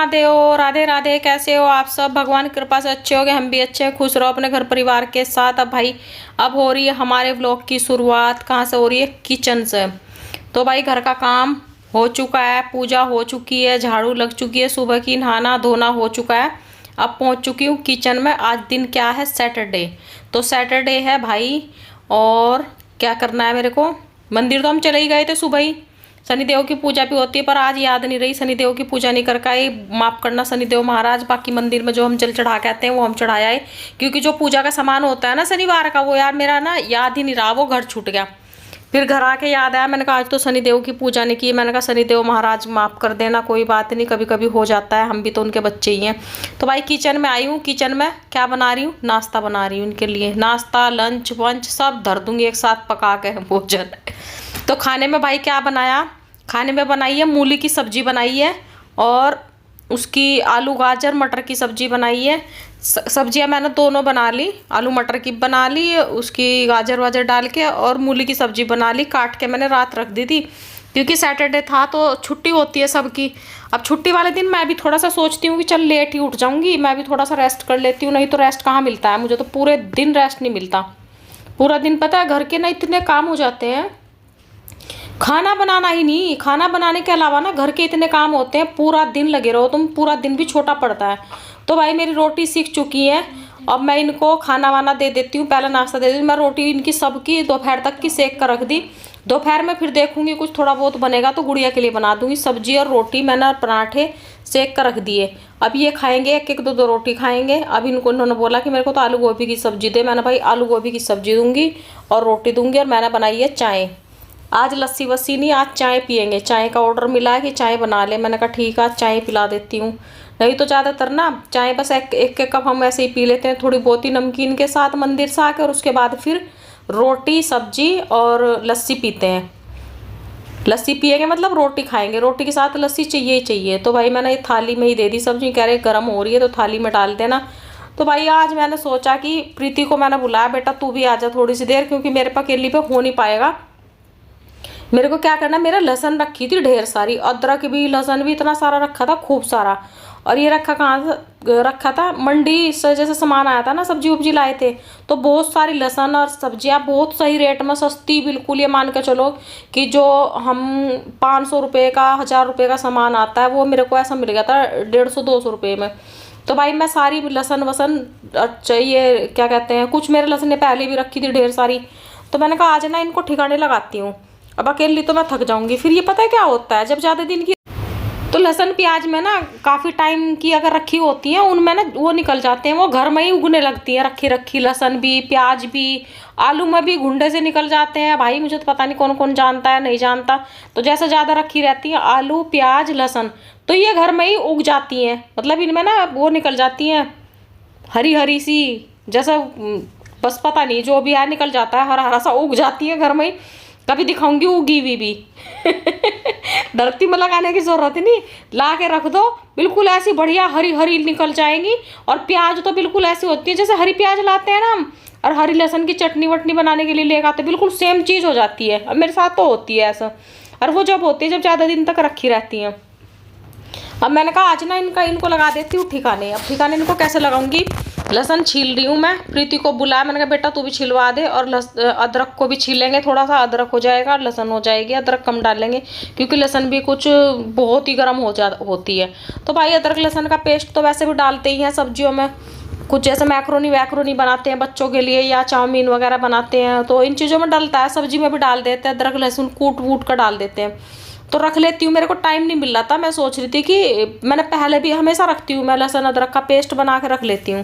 महादेव। राधे राधे। कैसे हो आप सब? भगवान की कृपा से अच्छे होगे, हम भी अच्छे हैं। खुश रहो अपने घर परिवार के साथ। अब भाई अब हो रही है हमारे व्लॉग की शुरुआत। कहाँ से हो रही है? किचन से। तो भाई घर का काम हो चुका है, पूजा हो चुकी है, झाड़ू लग चुकी है, सुबह की नहाना धोना हो चुका है। अब पहुंच चुकी हूँ किचन में। आज दिन क्या है? सैटरडे। तो सैटरडे है भाई। और क्या करना है मेरे को? मंदिर तो हम चले ही गए थे सुबह ही। शनिदेव की पूजा भी होती है पर आज याद नहीं रही। शनिदेव की पूजा नहीं कर पाए, माफ करना शनिदेव महाराज। बाकी मंदिर में जो हम जल चढ़ा के आते हैं वो हम चढ़ाया है, क्योंकि जो पूजा का सामान होता है ना शनिवार का, वो यार मेरा ना याद ही नहीं रहा, वो घर छूट गया। फिर घर आके याद आया, मैंने कहा आज तो शनिदेव की पूजा नहीं की। मैंने कहा शनिदेव महाराज माफ कर देना, कोई बात नहीं, कभी कभी हो जाता है, हम भी तो उनके बच्चे ही हैं। तो भाई किचन में आई हूँ। किचन में क्या बना रही हूँ? नाश्ता बना रही हूँ इनके लिए। नाश्ता लंच वंच सब धर दूंगी एक साथ पका के भोजन। तो खाने में भाई क्या बनाया? खाने में बनाई है मूली की सब्जी बनाई है, और उसकी आलू गाजर मटर की सब्जी बनाई है। सब्जियां मैंने दोनों बना ली, आलू मटर की बना ली, उसकी गाजर वाजर डाल के, और मूली की सब्जी बना ली। काट के मैंने रात रख दी थी, क्योंकि सैटरडे था तो छुट्टी होती है सबकी। अब छुट्टी वाले दिन मैं भी थोड़ा सा सोचती हूँ कि चल लेट ही उठ जाऊंगी, मैं भी थोड़ा सा रेस्ट कर लेती हूँ। नहीं तो रेस्ट कहाँ मिलता है मुझे, तो पूरे दिन रेस्ट नहीं मिलता। पूरा दिन पता है घर के ना इतने काम हो जाते हैं, खाना बनाना ही नहीं, खाना बनाने के अलावा ना घर के इतने काम होते हैं, पूरा दिन लगे रहो तुम, पूरा दिन भी छोटा पड़ता है। तो भाई मेरी रोटी सीख चुकी है। अब मैं इनको खाना वाना दे देती हूँ, पहले नाश्ता दे देती हूँ। मैं रोटी इनकी सबकी दोपहर तक की सेक कर रख दी। दोपहर में फिर देखूंगी कुछ थोड़ा बहुत बनेगा तो गुड़िया के लिए बना दूंगी। सब्जी और रोटी मैंने पराठे सेक कर रख दिए। अब ये खाएंगे, एक एक दो दो रोटी खाएंगे। अब इनको इन्होंने बोला कि मेरे को तो आलू गोभी की सब्जी दे। मैंने भाई आलू गोभी की सब्जी दूंगी और रोटी दूंगी। और मैंने बनाई है चाय। आज लस्सी वस्सी नहीं, आज चाय पियेंगे। चाय का ऑर्डर मिला है कि चाय बना ले। मैंने कहा ठीक है, आज चाय पिला देती हूँ। नहीं तो ज़्यादातर ना चाय बस एक एक कप हम ऐसे ही पी लेते हैं, थोड़ी बहुत ही नमकीन के साथ मंदिर से आके, और उसके बाद फिर रोटी सब्जी और लस्सी पीते हैं। लस्सी पियेंगे मतलब रोटी खाएंगे, रोटी के साथ लस्सी चाहिए ही चाहिए। तो भाई मैंने थाली में ही दे दी सब्जी, कह रहे गर्म हो रही है तो थाली में डाल देना। तो भाई आज मैंने सोचा कि प्रीति को मैंने बुलाया, बेटा तू भी आ जा थोड़ी सी देर, क्योंकि मेरे पास अकेली पे हो नहीं पाएगा। मेरे को क्या करना, मेरा लहसुन रखी थी ढेर सारी, अदरक भी लहसुन भी इतना सारा रखा था, खूब सारा। और ये रखा कहाँ से रखा था? मंडी से जैसे सामान आया था ना, सब्जी वब्जी लाए थे, तो बहुत सारी लहसुन और सब्जियां बहुत सही रेट में, सस्ती बिल्कुल। ये मान के चलो कि जो हम 500 रुपये का 1000 रुपये का सामान आता है, वो मेरे को ऐसा मिल गया था 150-200 रुपये में। तो भाई मैं सारी लहसुन वसन चाहिए, क्या कहते हैं, कुछ मेरे लहसुन ने पहले भी रखी थी ढेर सारी। तो मैंने कहा आज ना इनको ठिकाने लगाती हूँ। अब अकेली तो मैं थक जाऊंगी। फिर ये पता है क्या होता है, जब ज़्यादा दिन की तो लहसुन प्याज में ना काफ़ी टाइम की अगर रखी होती है, उनमें ना वो निकल जाते हैं, वो घर में ही उगने लगती है रखी रखी। लहसुन भी प्याज भी, आलू में भी घुंडे से निकल जाते हैं भाई। मुझे तो पता नहीं कौन कौन जानता है नहीं जानता। तो जैसे ज़्यादा रखी रहती है आलू प्याज लहसुन, तो ये घर में ही उग जाती हैं, मतलब इनमें ना वो निकल जाती हैं हरी हरी सी, जैसा बस पता नहीं जो भी है निकल जाता है, हरा हरा सा उग जाती है घर में ही। कभी दिखाऊंगी उगी हुई भी। धरती में लगाने की जरूरत नहीं, ला के रख दो, बिल्कुल ऐसी बढ़िया हरी हरी निकल जाएंगी। और प्याज तो बिल्कुल ऐसी होती है जैसे हरी प्याज लाते हैं ना हम, और हरी लहसुन की चटनी वटनी बनाने के लिए लेकर आते, बिल्कुल सेम चीज़ हो जाती है। अब मेरे साथ तो होती है ऐसा, और वो जब होती है जब ज़्यादा दिन तक रखी रहती हैं। अब मैंने कहा आज ना इनको लगा देती हूँ ठिकाने। अब ठिकाने इनको कैसे लगाऊंगी? लहसुन छील रही हूँ मैं। प्रीति को बुलाया, मैंने कहा बेटा तू भी छिलवा दे, और अदरक को भी छीलेंगे, थोड़ा सा अदरक हो जाएगा, लहसुन हो जाएगी। अदरक कम डालेंगे क्योंकि लहसुन भी कुछ बहुत ही गर्म होती है। तो भाई अदरक लहसुन का पेस्ट तो वैसे भी डालते ही हैं सब्जियों में। कुछ जैसे मैक्रोनी वैक्रोनी बनाते हैं बच्चों के लिए, या चाउमीन वगैरह बनाते हैं, तो इन चीज़ों में डलता है। सब्जी में भी डाल देते हैं अदरक लहसुन, कूट वूट कर डाल देते हैं। तो रख लेती हूँ, मेरे को टाइम नहीं मिल रहा था। मैं सोच रही थी कि मैंने पहले भी हमेशा रखती हूँ, मैं लहसुन अदरक का पेस्ट बना के रख लेती हूँ।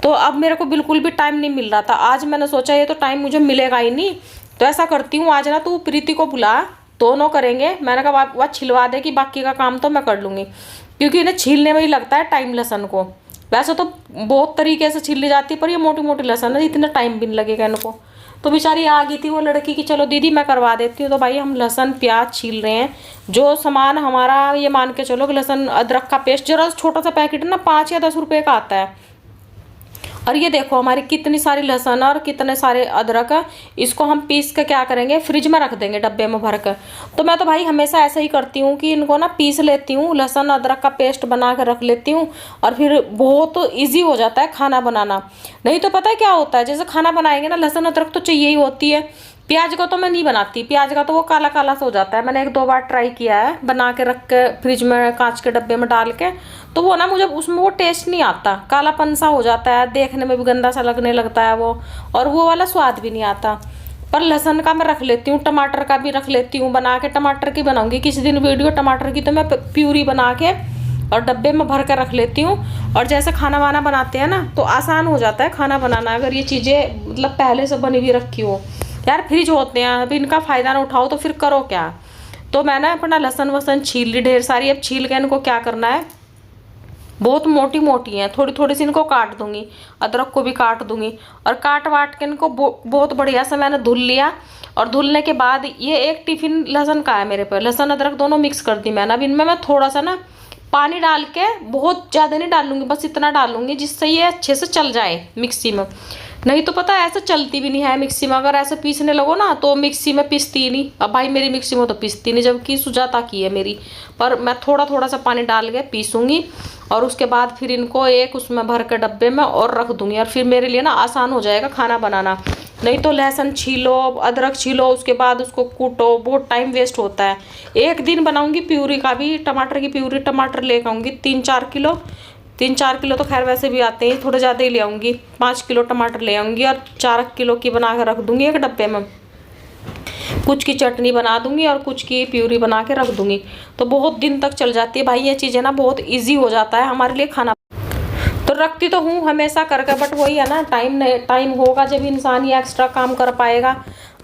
तो अब मेरे को बिल्कुल भी टाइम नहीं मिल रहा था। आज मैंने सोचा ये तो टाइम मुझे मिलेगा ही नहीं, तो ऐसा करती हूँ आज ना तू प्रीति को बुला, दोनों करेंगे। मैंने कहा वह छिलवा दे कि बाकी का काम तो मैं कर लूँगी, क्योंकि इन्हें छीलने में ही लगता है टाइम लहसुन को। वैसे तो बहुत तरीके से छील ली जाती है, पर ये मोटी मोटी लहसुन है, इतना टाइम भी नहीं लगेगा इनको। तो बेचारी आ गई थी वो लड़की की, चलो दीदी मैं करवा देती हूँ। तो भाई हम लहसुन प्याज छील रहे हैं। जो सामान हमारा ये मान के चलो कि लहसुन अदरक का पेस्ट, जरा छोटा सा पैकेट है ना, 5 या 10 रुपये का आता है, और ये देखो हमारी कितनी सारी लहसुन और कितने सारे अदरक है। इसको हम पीस के क्या करेंगे, फ्रिज में रख देंगे डब्बे में भर कर। तो मैं तो भाई हमेशा ऐसा ही करती हूँ कि इनको ना पीस लेती हूँ, लहसुन अदरक का पेस्ट बना कर रख लेती हूँ, और फिर बहुत ईजी हो जाता है खाना बनाना। नहीं तो पता है क्या होता है, जैसे खाना बनाएंगे ना, लहसुन अदरक तो चाहिए ही होती है। प्याज का तो मैं नहीं बनाती, प्याज का तो वो काला काला सा हो जाता है। मैंने 1-2 बार ट्राई किया है बना के रख के फ्रिज में कांच के डब्बे में डाल के, तो वो ना मुझे उसमें वो टेस्ट नहीं आता, कालापन सा हो जाता है, देखने में भी गंदा सा लगने लगता है वो, और वो वाला स्वाद भी नहीं आता। पर लहसुन का मैं रख लेती हूँ, टमाटर का भी रख लेती हूँ बना के। टमाटर की बनाऊंगी किसी दिन वीडियो टमाटर की, तो मैं प्यूरी बना के और डब्बे में भर कर रख लेती हूँ। और जैसे खाना वाना बनाते हैं ना, तो आसान हो जाता है खाना बनाना अगर ये चीज़ें मतलब पहले से बनी हुई रखी हो। यार फ्रिज होते हैं, अभी इनका फ़ायदा ना उठाओ तो फिर करो क्या। तो मैंने अपना लहसुन वसन छील ली ढेर सारी। अब छील के इनको क्या करना है, बहुत मोटी मोटी हैं, थोड़ी थोड़ी सी इनको काट दूंगी, अदरक को भी काट दूंगी, और काट वाट के इनको बहुत बढ़िया से मैंने धुल लिया। और धुलने के बाद ये 1 टिफिन लहसुन का है मेरे पे, लहसुन अदरक दोनों मिक्स कर दी मैंने। अब इनमें मैं थोड़ा सा ना पानी डाल के, बहुत ज़्यादा नहीं डालूंगी, बस इतना डालूंगी जिससे ये अच्छे से चल जाए मिक्सी में। नहीं तो पता है ऐसे चलती भी नहीं है मिक्सी में, अगर ऐसे पीसने लगो ना तो मिक्सी में पिसती ही नहीं। अब भाई मेरी मिक्सी में तो पिसती नहीं, जबकि सुजाता की है मेरी। पर मैं थोड़ा थोड़ा सा पानी डाल के पीसूँगी, और उसके बाद फिर इनको एक उसमें भर के डब्बे में और रख दूँगी, और फिर मेरे लिए ना आसान हो जाएगा खाना बनाना। नहीं तो लहसुन छीलो, अदरक छीलो, उसके बाद उसको कूटो, बहुत टाइम वेस्ट होता है। एक दिन बनाऊंगी प्यूरी का भी, टमाटर की प्यूरी, टमाटर ले आऊँगी 3-4 किलो। 3-4 किलो तो खैर वैसे भी आते हैं, थोड़े ज़्यादा ही ले आऊँगी। 5 किलो टमाटर ले आऊँगी और 4 किलो की बना कर रख दूँगी एक डब्बे में। कुछ की चटनी बना दूँगी और कुछ की प्यूरी बना के रख दूँगी, तो बहुत दिन तक चल जाती है भाई ये चीज़ें ना, बहुत ईजी हो जाता है हमारे लिए खाना। तो रखती तो हूँ हमेशा करके, बट वही है ना, टाइम होगा जब इंसान ये एक्स्ट्रा काम कर पाएगा।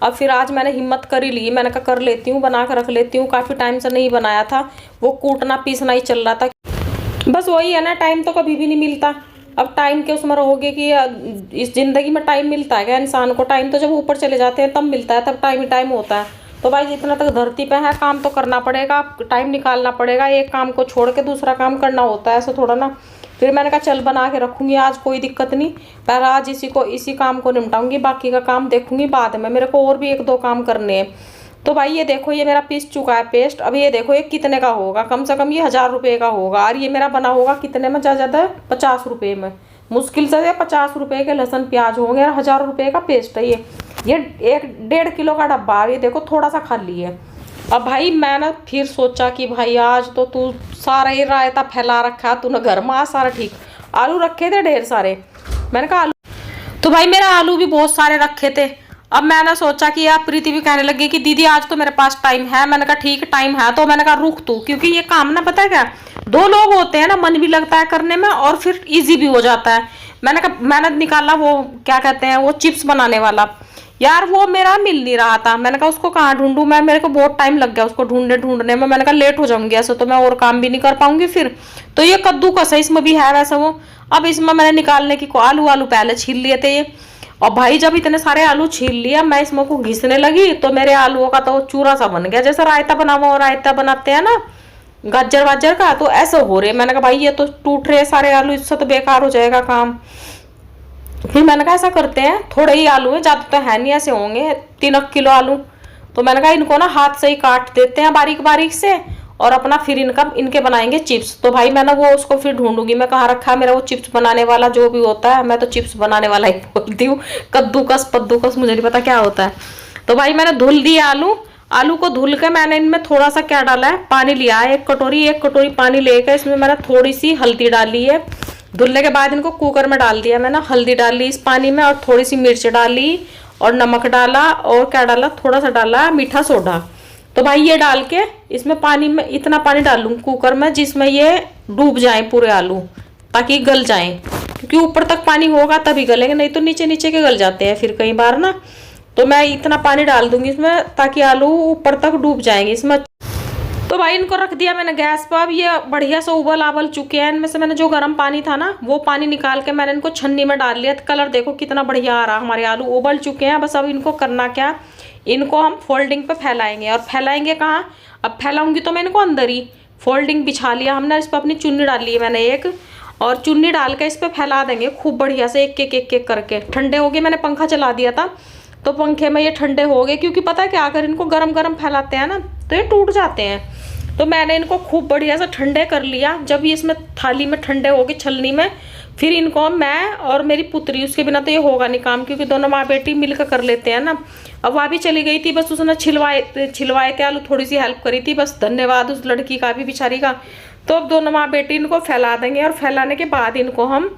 अब फिर आज मैंने हिम्मत कर ही ली, मैंने कहा कर लेती हूँ, बना कर रख लेती हूँ। काफ़ी टाइम से नहीं बनाया था, वो कूटना पीसना ही चल रहा था। बस वही है ना, टाइम तो कभी भी नहीं मिलता। अब टाइम के उसमें रहोगे कि इस ज़िंदगी में टाइम मिलता है क्या इंसान को? टाइम तो जब ऊपर चले जाते हैं तब मिलता है, तब टाइम ही टाइम होता है। तो भाई जितना तक धरती पे है काम तो करना पड़ेगा, टाइम निकालना पड़ेगा, एक काम को छोड़ के दूसरा काम करना होता है, ऐसा थोड़ा ना। फिर मैंने कहा चल बना के रखूँगी आज, कोई दिक्कत नहीं, पहले आज इसी काम को निपटाऊँगी, बाकी का काम देखूँगी बाद में। मेरे को और भी 1-2 काम करने हैं। तो भाई ये देखो ये मेरा पीस चुका है पेस्ट। अब ये देखो ये कितने का होगा, कम से कम ये 1000 रुपये का होगा, और ये मेरा बना होगा कितने में, ज़्यादा 50 रुपये में, मुश्किल से 50 रुपये के लहसुन प्याज होंगे, और 1000 रुपये का पेस्ट है ये 1-1.5 किलो का डब्बा। ये देखो थोड़ा सा खाली है। अब भाई मैंने फिर सोचा कि भाई आज तो तू सारा ही रायता फैला रखा है तूने घर में, आज सारा ठीक। आलू रखे थे ढेर सारे, मैंने कहा आलू, तो भाई मेरा आलू भी बहुत सारे रखे थे। अब मैंने सोचा कि यार प्रीति भी कहने लगी कि दीदी आज तो मेरे पास टाइम है। मैंने कहा ठीक टाइम है, तो मैंने कहा रुक तू, क्योंकि ये काम ना पता है क्या, 2 लोग होते हैं ना, मन भी लगता है करने में और फिर इजी भी हो जाता है। मैंने कहा मैंने निकाला वो क्या कहते हैं वो चिप्स बनाने वाला, यार वो मेरा मिल नहीं रहा था। मैंने कहा उसको कहाँ ढूंढूं मैं, मेरे को बहुत टाइम लग गया उसको ढूंढने में। मैंने कहा लेट हो जाऊंगी ऐसे तो मैं और काम भी नहीं कर पाऊंगी फिर। तो ये कद्दू कस है, इसमें भी है वैसे वो। अब इसमें मैंने निकालने की आलू पहले छील लिए थे ये, और भाई जब इतने सारे आलू छील लिया मैं इसमें को घिसने लगी, तो मेरे आलूओं का तो चूरा सा बन गया, जैसे रायता बना हुआ रायता बनाते हैं ना गाजर वाजर का, तो ऐसे हो रहे। मैंने कहा भाई ये तो टूट रहे सारे आलू, इससे तो बेकार हो जाएगा काम। फिर मैंने कहा ऐसा करते हैं, थोड़े ही आलू है, ज़्यादा तो है नहीं, ऐसे होंगे 3 किलो आलू। तो मैंने कहा इनको ना हाथ से ही काट देते हैं बारीक बारीक से, और अपना फिर इनके बनाएंगे चिप्स। तो भाई मैं ना वो उसको फिर ढूंढूंगी, मैं कहाँ रखा है मेरा वो चिप्स बनाने वाला जो भी होता है, मैं तो चिप्स बनाने वाला ही बोलती हूँ, कद्दूकस मुझे नहीं पता क्या होता है। तो भाई मैंने धुल दिया आलू को धुल के मैंने इनमें थोड़ा सा क्या डाला है, पानी लिया है 1 कटोरी पानी लेकर इसमें मैंने थोड़ी सी हल्दी डाली है। धुलने के बाद इनको कुकर में डाल दिया मैंने, हल्दी डाली इस पानी में, और थोड़ी सी मिर्च डाली और नमक डाला, और क्या डाला, थोड़ा सा डाला मीठा सोडा। तो भाई ये डाल के इसमें पानी में इतना पानी डालूँ कुकर में जिसमें ये डूब जाए पूरे आलू, ताकि गल जाए, क्योंकि ऊपर तक पानी होगा तभी गलेंगे, नहीं तो नीचे नीचे के गल जाते हैं फिर कई बार ना। तो मैं इतना पानी डाल दूंगी इसमें ताकि आलू ऊपर तक डूब जाएंगे इसमें। तो भाई इनको रख दिया मैंने गैस पर। अब ये बढ़िया से उबल चुके हैं। इनमें से मैंने जो गर्म पानी था ना वो पानी निकाल के मैंने इनको छन्नी में डाल लिया। कलर देखो कितना बढ़िया आ रहा, हमारे आलू उबल चुके हैं। बस अब इनको करना क्या, इनको हम फोल्डिंग पे फैलाएंगे। और फैलाएंगे कहाँ, अब फैलाऊंगी तो मैं इनको अंदर ही, फोल्डिंग बिछा लिया हमने, इस पर अपनी चुन्नी डाल ली है मैंने एक, और चुन्नी डाल के इस पे फैला देंगे खूब बढ़िया से, एक एक करके। ठंडे हो गए, मैंने पंखा चला दिया था तो पंखे में ये ठंडे हो गए, क्योंकि पता है क्या, अगर इनको गरम गरम फैलाते हैं ना तो ये टूट जाते हैं। तो मैंने इनको खूब बढ़िया से ठंडे कर लिया। जब ये इसमें थाली में ठंडे हो गए छलनी में, फिर इनको मैं और मेरी पुत्री, उसके बिना तो ये होगा नहीं काम, क्योंकि दोनों माँ बेटी मिलकर कर लेते हैं ना। अब वहाँ भी चली गई थी, बस उसने छिलवाए थे आलू, थोड़ी सी हेल्प करी थी बस, धन्यवाद उस लड़की का भी बेचारी का। तो अब दोनों माँ बेटी इनको फैला देंगे, और फैलाने के बाद इनको हम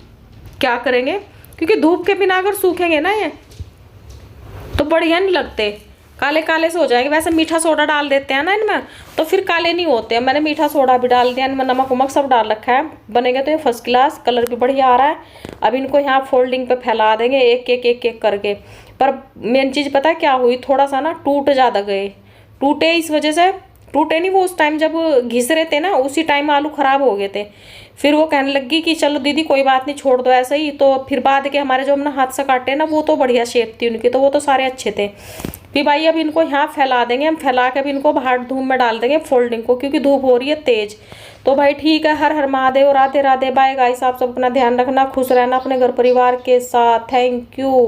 क्या करेंगे, क्योंकि धूप के बिना अगर सूखेंगे ना ये तो बढ़िया नहीं लगते, काले काले से हो जाएंगे। वैसे मीठा सोडा डाल देते हैं ना इनमें तो फिर काले नहीं होते हैं। मैंने मीठा सोडा भी डाल दिया, इनमें नमक वमक सब डाल रखा है। बनेंगे तो ये फर्स्ट क्लास, कलर भी बढ़िया आ रहा है। अब इनको यहाँ फोल्डिंग पे फैला देंगे एक एक करके। पर मेन चीज़ पता है क्या हुई, थोड़ा सा ना टूट ज़्यादा गए, टूटे इस वजह से, टूटे नहीं वो उस टाइम जब घिस रहे थे ना, उसी टाइम आलू खराब हो गए थे। फिर वो कहने लगी कि चलो दीदी कोई बात नहीं, छोड़ दो ऐसे ही। तो फिर बाद के हमारे जो हमने हाथ से काटे ना, वो तो बढ़िया शेप थी उनकी, तो वो तो सारे अच्छे थे। फिर भाई अब इनको यहाँ फैला देंगे हम, फैला के अब इनको बाहर धूप में डाल देंगे फोल्डिंग को, क्योंकि धूप हो रही है तेज। तो भाई ठीक है, हर हर महादेव, राधे राधे, बाय गाइस। आप सब अपना ध्यान रखना, खुश रहना अपने घर परिवार के साथ। Thank you.